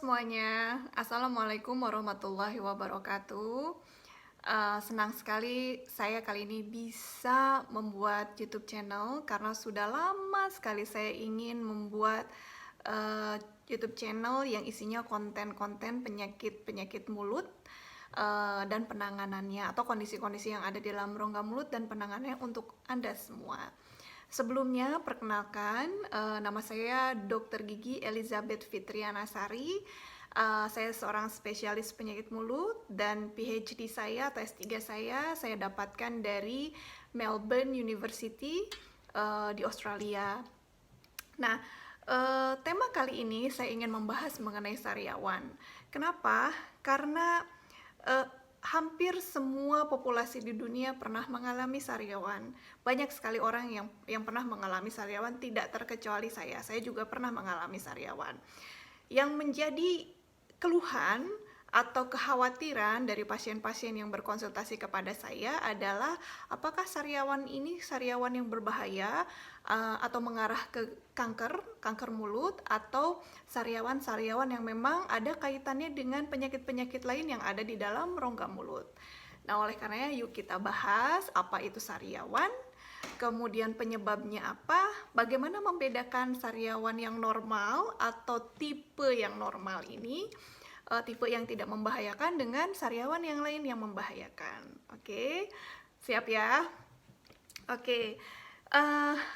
semuanya, Assalamualaikum warahmatullahi wabarakatuh. Senang sekali saya kali ini bisa membuat YouTube channel karena sudah lama sekali saya ingin membuat YouTube channel yang isinya konten-konten penyakit-penyakit mulut dan penanganannya atau kondisi-kondisi yang ada di dalam rongga mulut dan penanganannya untuk Anda semua. Sebelumnya, perkenalkan, nama saya Dr. Gigi Elizabeth Fitriana Sari. Saya seorang spesialis penyakit mulut dan PhD saya atau S3 saya dapatkan dari Melbourne University di Australia. Nah, tema kali ini saya ingin membahas mengenai sariawan. Kenapa? Karena hampir semua populasi di dunia pernah mengalami sariawan. Banyak sekali orang yang pernah mengalami sariawan, tidak terkecuali saya. Saya juga pernah mengalami sariawan. Yang menjadi keluhan atau kekhawatiran dari pasien-pasien yang berkonsultasi kepada saya adalah apakah sariawan ini sariawan yang berbahaya atau mengarah ke kanker mulut, atau sariawan-sariawan yang memang ada kaitannya dengan penyakit-penyakit lain yang ada di dalam rongga mulut. Nah, oleh karenanya yuk kita bahas apa itu sariawan, kemudian penyebabnya apa, bagaimana membedakan sariawan yang normal atau tipe yang normal ini, tipe yang tidak membahayakan dengan sariawan yang lain yang membahayakan. Oke, siap ya? Oke,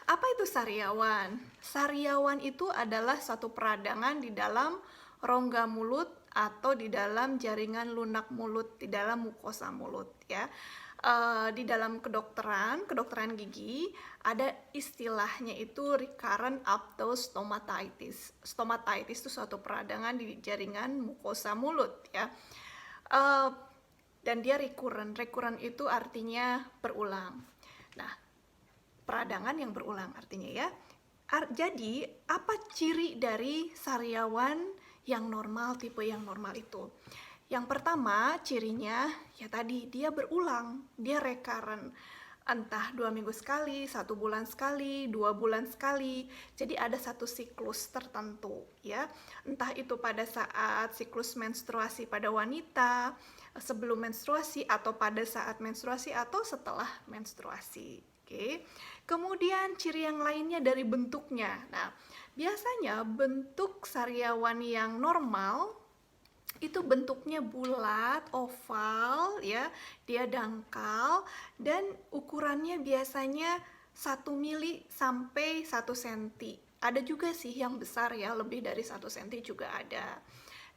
apa itu sariawan? Sariawan itu adalah suatu peradangan di dalam rongga mulut atau di dalam jaringan lunak mulut, di dalam mukosa mulut ya. Di dalam kedokteran gigi ada istilahnya itu recurrent aphthostomatitis. Stomatitis itu suatu peradangan di jaringan mukosa mulut ya. Dan dia recurrent itu artinya berulang. Nah, peradangan yang berulang artinya ya. Jadi apa ciri dari sariawan yang normal, tipe yang normal itu? Yang pertama cirinya ya tadi, dia berulang, dia recurrent, entah 2 minggu sekali, 1 bulan sekali, 2 bulan sekali. Jadi ada satu siklus tertentu ya, entah itu pada saat siklus menstruasi pada wanita, sebelum menstruasi, atau pada saat menstruasi, atau setelah menstruasi. Oke. Kemudian ciri yang lainnya dari bentuknya. Nah, biasanya bentuk sariawan yang normal itu bentuknya bulat, oval ya, dia dangkal, dan ukurannya biasanya 1 mili sampai 1 cm. Ada juga sih yang besar ya, lebih dari 1 cm juga ada.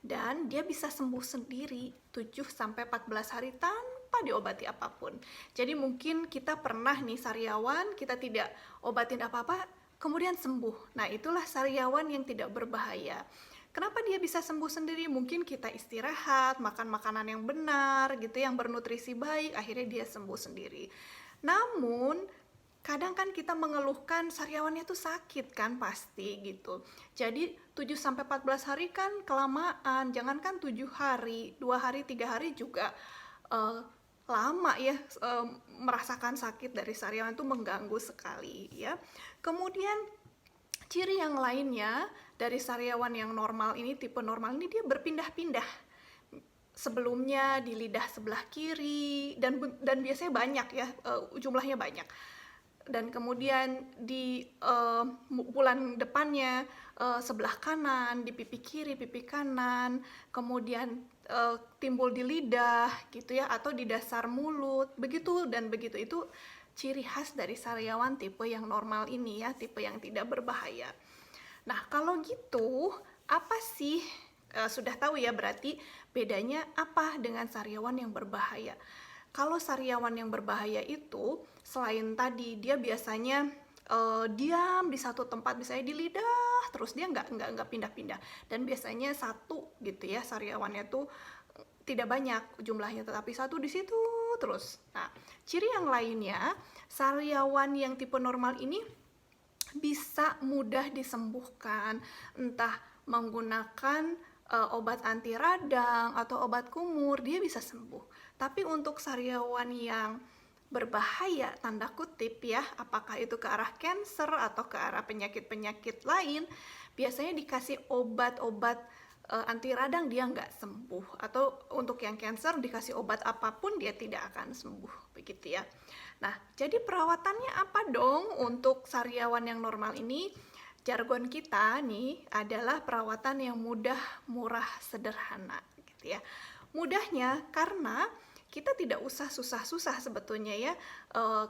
Dan dia bisa sembuh sendiri 7 sampai 14 hari tanpa diobati apapun. Jadi mungkin kita pernah nih sariawan, kita tidak obatin apa-apa, kemudian sembuh. Nah, itulah sariawan yang tidak berbahaya. Kenapa dia bisa sembuh sendiri? Mungkin kita istirahat, makan makanan yang benar gitu, yang bernutrisi baik, akhirnya dia sembuh sendiri. Namun kadang kan kita mengeluhkan sariawannya tuh sakit kan, pasti gitu. Jadi 7 sampai 14 hari kan kelamaan. Jangankan 7 hari, 2 hari, 3 hari juga lama ya, merasakan sakit dari sariawan itu mengganggu sekali ya. Kemudian ciri yang lainnya dari sariawan yang normal ini, tipe normal ini, dia berpindah-pindah. Sebelumnya di lidah sebelah kiri, dan biasanya banyak ya, jumlahnya banyak. Dan kemudian di bulan depannya sebelah kanan, di pipi kiri, pipi kanan, kemudian timbul di lidah gitu ya, atau di dasar mulut, begitu dan begitu. Itu ciri khas dari sariawan tipe yang normal ini ya, tipe yang tidak berbahaya. Nah, kalau gitu apa sih, sudah tahu ya berarti bedanya apa dengan sariawan yang berbahaya. Kalau sariawan yang berbahaya itu, selain tadi dia biasanya diam di satu tempat, misalnya di lidah, terus dia nggak pindah-pindah, dan biasanya satu gitu ya, sariawannya tuh tidak banyak jumlahnya, tetapi satu di situ terus. Nah, ciri yang lainnya, sariawan yang tipe normal ini bisa mudah disembuhkan, entah menggunakan obat anti radang atau obat kumur, dia bisa sembuh. Tapi untuk sariawan yang berbahaya, tanda kutip ya, apakah itu ke arah kanker atau ke arah penyakit-penyakit lain, biasanya dikasih obat-obat anti radang dia nggak sembuh, atau untuk yang cancer dikasih obat apapun dia tidak akan sembuh, begitu ya. Nah, jadi perawatannya apa dong untuk sariawan yang normal ini? Jargon kita nih adalah perawatan yang mudah, murah, sederhana, gitu ya. Mudahnya karena kita tidak usah susah-susah sebetulnya ya,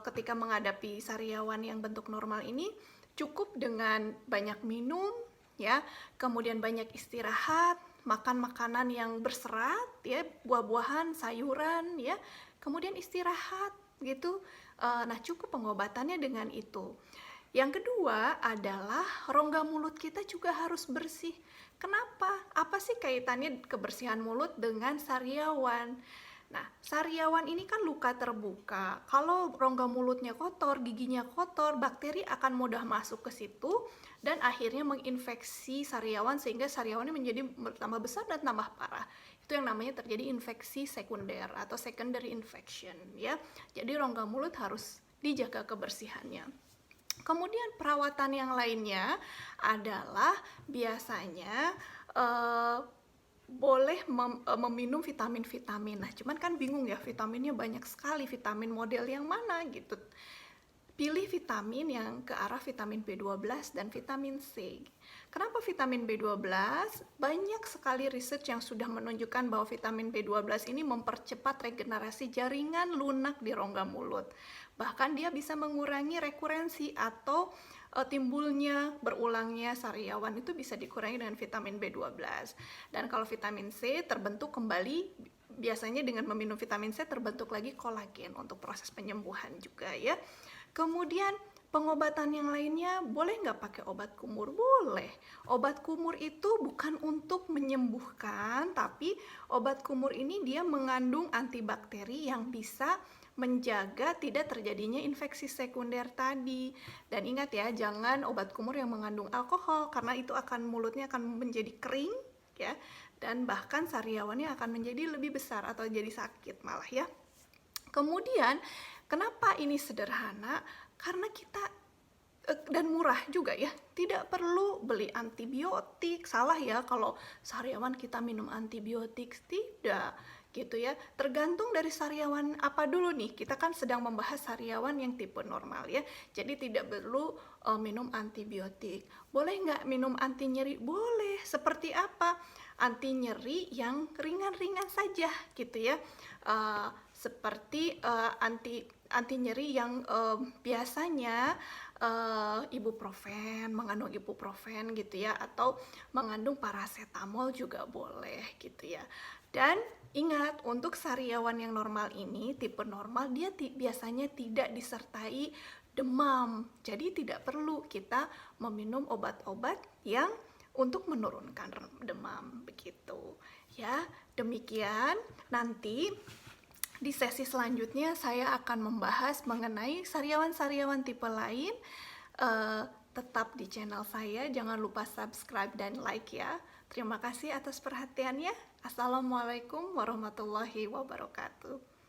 ketika menghadapi sariawan yang bentuk normal ini. Cukup dengan banyak minum ya, kemudian banyak istirahat, makan makanan yang berserat ya, buah-buahan, sayuran ya, kemudian istirahat gitu. Nah, cukup pengobatannya dengan itu. Yang kedua adalah rongga mulut kita juga harus bersih. Kenapa? Apa sih kaitannya kebersihan mulut dengan sariawan? Nah, sariawan ini kan luka terbuka. Kalau rongga mulutnya kotor, giginya kotor, bakteri akan mudah masuk ke situ dan akhirnya menginfeksi sariawan sehingga sariawannya menjadi tambah besar dan tambah parah. Itu yang namanya terjadi infeksi sekunder atau secondary infection ya. Jadi rongga mulut harus dijaga kebersihannya. Kemudian perawatan yang lainnya adalah biasanya boleh meminum vitamin-vitamin. Nah, cuman kan bingung ya, vitaminnya banyak sekali, vitamin model yang mana gitu. Pilih vitamin yang ke arah vitamin B12 dan vitamin C. Kenapa vitamin B12? Banyak sekali research yang sudah menunjukkan bahwa vitamin B12 ini mempercepat regenerasi jaringan lunak di rongga mulut. Bahkan dia bisa mengurangi rekurensi atau timbulnya berulangnya sariawan itu bisa dikurangi dengan vitamin B12. Dan kalau vitamin C terbentuk kembali, biasanya dengan meminum vitamin C terbentuk lagi kolagen untuk proses penyembuhan juga ya. Kemudian pengobatan yang lainnya, boleh nggak pakai obat kumur? Boleh. Obat kumur itu bukan untuk menyembuhkan, tapi obat kumur ini dia mengandung antibakteri yang bisa menjaga tidak terjadinya infeksi sekunder tadi. Dan ingat ya, jangan obat kumur yang mengandung alkohol, karena itu mulutnya akan menjadi kering ya, dan bahkan sariawannya akan menjadi lebih besar atau jadi sakit malah ya. Kemudian kenapa ini sederhana? Karena kita dan murah juga ya, tidak perlu beli antibiotik. Salah ya kalau sariawan kita minum antibiotik, tidak gitu ya. Tergantung dari sariawan apa dulu nih. Kita kan sedang membahas sariawan yang tipe normal ya, jadi tidak perlu minum antibiotik. Boleh nggak minum anti nyeri? Boleh. Seperti apa? Anti nyeri yang ringan-ringan saja gitu ya, seperti anti nyeri yang biasanya ibuprofen, mengandung ibuprofen gitu ya, atau mengandung paracetamol juga boleh gitu ya. Dan ingat, untuk sariawan yang normal ini, tipe normal, dia biasanya tidak disertai demam. Jadi tidak perlu kita meminum obat-obat yang untuk menurunkan demam begitu ya. Demikian, nanti di sesi selanjutnya saya akan membahas mengenai sariawan-sariawan tipe lain. Tetap di channel saya, jangan lupa subscribe dan like ya. Terima kasih atas perhatiannya. Assalamualaikum warahmatullahi wabarakatuh.